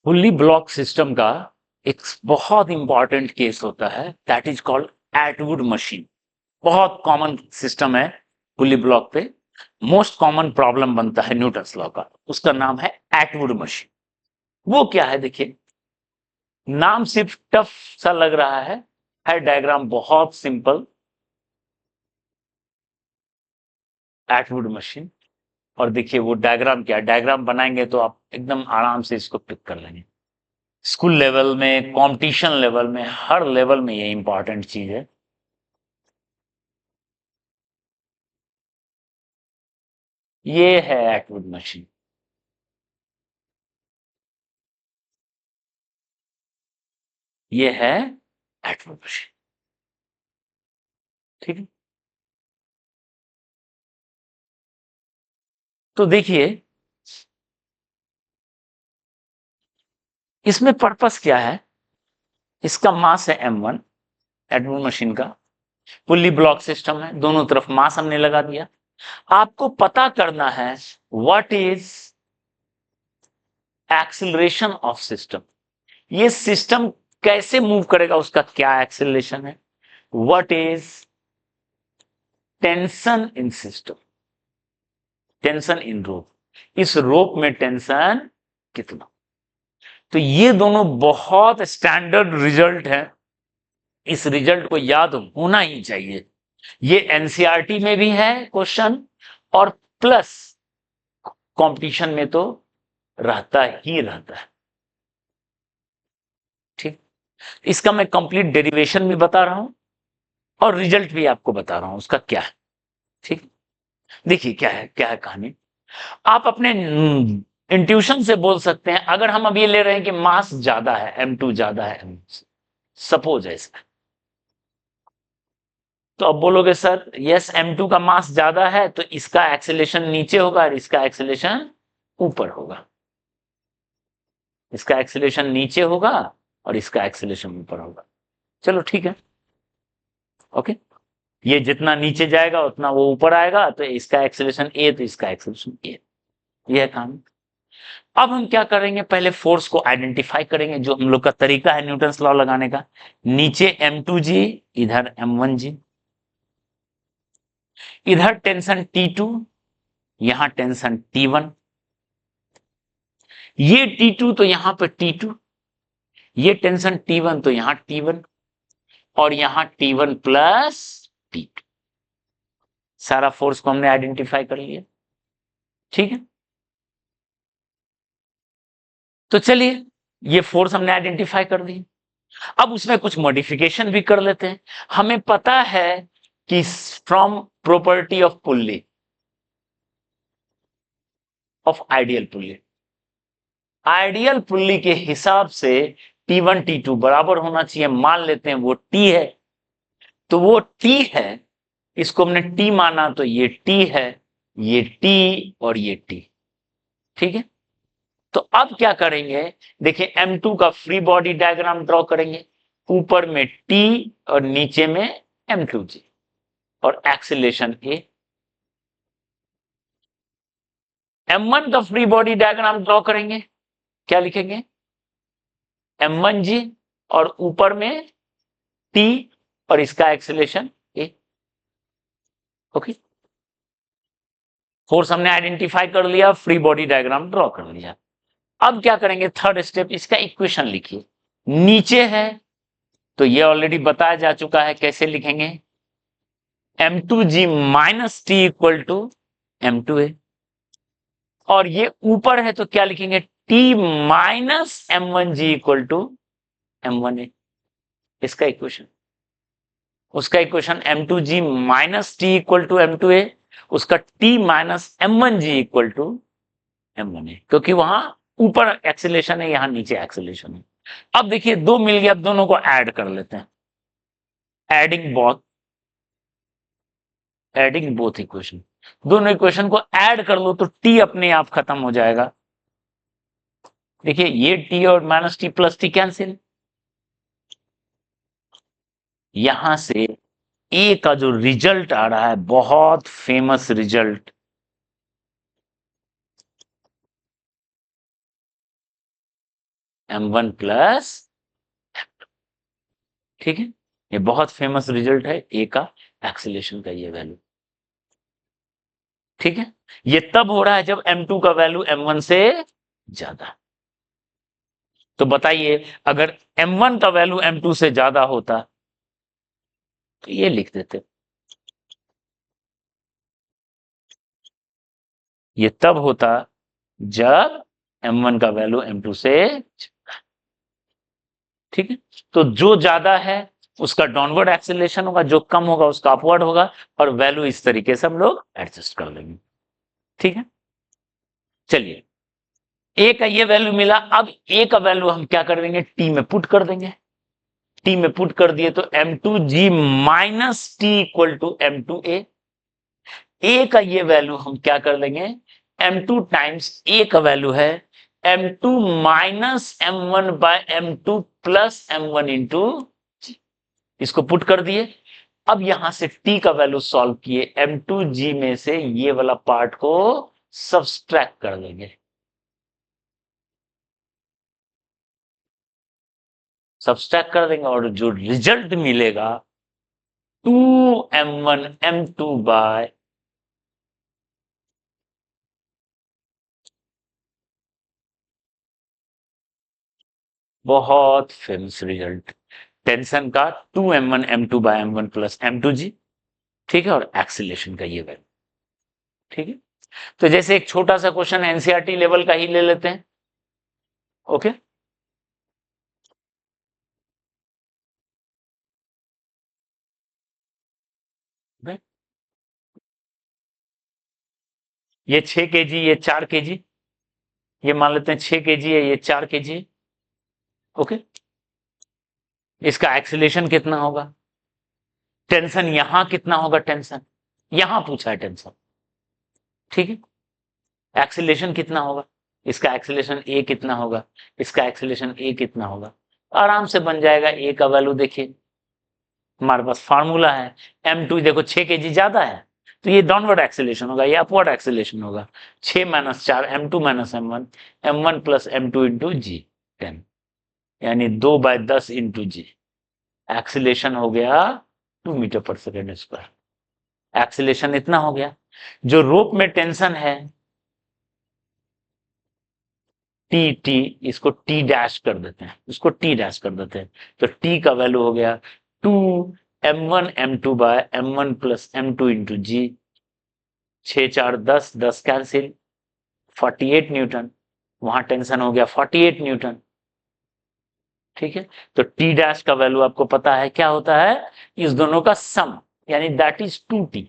Fully block system का एक बहुत इंपॉर्टेंट केस होता है, that is called Atwood machine. बहुत कॉमन सिस्टम है फुल्ली ब्लॉक पे। मोस्ट कॉमन प्रॉब्लम बनता है न्यूटन्स लॉ का, उसका नाम है एटवुड मशीन। वो क्या है देखिए, नाम सिर्फ टफ सा लग रहा है डायग्राम बहुत सिंपल। एटवुड मशीन, और देखिए वो डायग्राम क्या है, डायग्राम बनाएंगे तो आप एकदम आराम से इसको पिक कर लेंगे। स्कूल लेवल में, कंपटीशन लेवल में, हर लेवल में ये इंपॉर्टेंट चीज है। ये है एटवुड मशीन। ये है एटवुड मशीन, ठीक है। तो देखिए इसमें पर्पस क्या है। इसका मास है m1, एटवुड मशीन का। फुल्ली ब्लॉक सिस्टम है, दोनों तरफ मास हमने लगा दिया। आपको पता करना है what is acceleration of system. ये सिस्टम कैसे मूव करेगा, उसका क्या एक्सेलरेशन है। What is tension in system, tension in rope, इस रोप में टेंशन कितना। तो ये दोनों बहुत स्टैंडर्ड रिजल्ट है, इस रिजल्ट को याद होना ही चाहिए। ये एनसीईआरटी में भी है क्वेश्चन, और प्लस कंपटीशन में तो रहता ही रहता है, ठीक। इसका मैं कंप्लीट डेरिवेशन भी बता रहा हूं और रिजल्ट भी आपको बता रहा हूं उसका क्या है, ठीक। देखिए क्या है कहानी। आप अपने इंट्यूशन से बोल सकते हैं, अगर हम अब ये ले रहे हैं कि मास ज्यादा है, m2 ज्यादा है, सपोज ऐसा, तो अब बोलोगे सर यस m2 का मास ज्यादा है तो इसका एक्सेलेरेशन नीचे होगा और इसका एक्सेलेरेशन ऊपर होगा। इसका एक्सेलेरेशन नीचे होगा और इसका एक्सेलेरेशन ऊपर होगा। चलो ठीक है, ओके। ये जितना नीचे जाएगा उतना वो ऊपर आएगा, तो इसका एक्सेलेरेशन ए तो इसका एक्सेलेरेशन ए। ये है काम। अब हम क्या करेंगे, पहले फोर्स को आइडेंटिफाई करेंगे, जो हम लोग का तरीका है न्यूटन्स लॉ लगाने का। नीचे m2g, इधर m1g, इधर टेंशन T2, यहां टेंशन T1, ये T2 तो यहां पर T2, ये टेंशन T1 तो यहां T1, और यहां T1 प्लस T2। सारा फोर्स को हमने आइडेंटिफाई कर लिया, ठीक है। तो चलिए ये फोर्स हमने आइडेंटिफाई कर दी। अब उसमें कुछ मॉडिफिकेशन भी कर लेते हैं। हमें पता है कि from property of pulley, of ideal pulley, ideal pulley के हिसाब से T1 T2 बराबर होना चाहिए। मान लेते हैं वो T है, तो वो T है, इसको हमने T माना तो ये T है, ये T और ये T, ठीक है। तो अब क्या करेंगे, देखिए m2 का फ्री बॉडी डायग्राम ड्रॉ करेंगे। ऊपर में T और नीचे में m2g, और एक्सेलेरेशन a। m1 का फ्री बॉडी डायग्राम ड्रॉ करेंगे, क्या लिखेंगे, m1g, और ऊपर में t और इसका एक्सेलेरेशन a, ओके। फोर्स हमने आइडेंटिफाई कर लिया, फ्री बॉडी डायग्राम ड्रॉ कर लिया। अब क्या करेंगे, थर्ड स्टेप, इसका इक्वेशन लिखिए। नीचे है तो ये ऑलरेडी बताया जा चुका है, कैसे लिखेंगे, m2g minus T equal to m2a, और ये ऊपर है तो क्या लिखेंगे, t minus m1g equal to m1a। इसका इक्वेशन, उसका equation m2g minus T equal to m2a, उसका t minus m1g equal to m1a, क्योंकि वहां ऊपर एक्सेलेरेशन है, यहां नीचे एक्सेलेरेशन है। अब देखिए दो मिल गया, अब दोनों को ऐड कर लेते हैं। Adding both, adding both equation, दोनों इक्वेशन को ऐड कर लो तो t अपने आप खत्म हो जाएगा। देखिए ये t और minus T plus T cancel, यहां से ए का जो रिजल्ट आ रहा है, बहुत फेमस रिजल्ट, m1 प्लस, ठीक है। ये बहुत फेमस रिजल्ट है ए का एक्सीलरेशन का ये वैल्यू, ठीक है। ये तब हो रहा है जब m2 का वैल्यू m1 से ज्यादा। तो बताइए अगर m1 का वैल्यू m2 से ज्यादा होता तो ये लिख देते, ये तब होता जब m1 का वैल्यू m2 से, ठीक है। तो जो ज्यादा है उसका डाउनवर्ड एक्सेलरेशन होगा, जो कम होगा उसका अपवर्ड होगा, और वैल्यू इस तरीके से हम लोग एडजस्ट कर लेंगे, ठीक है। चलिए ए का ये वैल्यू मिला, अब ए का वैल्यू हम क्या कर देंगे, टी में पुट कर देंगे। टी में पुट कर दिए तो m2g minus T equal to m2a। A का ये वैल्यू हम क्या कर लेंगे, m2 टाइम्स ए का वैल्यू है m2 minus m1 by m2 plus m1 into, इसको पुट कर दिए। अब यहां से t का वैल्यू सॉल्व किए, m2g में से ये वाला पार्ट को सब्सट्रैक्ट कर देंगे, सब्सट्रैक्ट कर देंगे, और जो रिजल्ट मिलेगा 2m1 m2 बाय, बहुत फेमस रिजल्ट, टेंशन का 2m1 m2 by m1 plus m2g, ठीक है, और एक्सीलरेशन का ये वैल्यू, ठीक है। तो जैसे एक छोटा सा क्वेश्चन एनसीईआरटी लेवल का ही ले लेते हैं, ओके। ये 6 kg, ये 4 kg, ये मान लेते हैं 6 kg है, ये 4 kg है, ओके। इसका एक्सीलरेशन कितना होगा, टेंशन यहां कितना होगा, टेंशन यहां पूछा है टेंशन, ठीक है। एक्सीलरेशन कितना होगा, इसका एक्सीलरेशन ए कितना होगा, इसका एक्सीलरेशन ए कितना होगा, आराम से बन जाएगा। ए का वैल्यू देखिए, हमारे पास फार्मूला है, m2 देखो 6 kg ज्यादा है तो ये डाउनवर्ड एक्सीलरेशन होगा, ये अपवर्ड एक्सीलरेशन होगा। 6 minus 4 m2 minus m1, m1 plus m2 into g 10, यानी 2/10 इंटू जी। एक्सीलरेशन हो गया 2 मीटर पर सेकेंड स्क्वायर, एक्सीलरेशन इतना हो गया। जो रोप में टेंशन है टी, टी इसको टी डैश कर देते हैं, इसको टी डैश कर देते हैं, तो टी का वैल्यू हो गया 2m1 m2 by m1 plus m2 into g. 6 4 10, 10 cancel, 48 newton, वहां टेंशन हो गया 48 न्यूटन, ठीक है। तो टी डैश का वैल्यू आपको पता है क्या होता है, इस दोनों का सम, यानी that is 2t,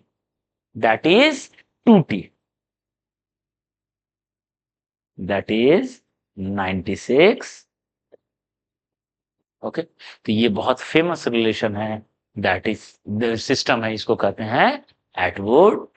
that is 2t, that is 96, okay. तो ये बहुत फेमस रिलेशन है, दैट इज सिस्टम है, इसको कहते हैं एटवुड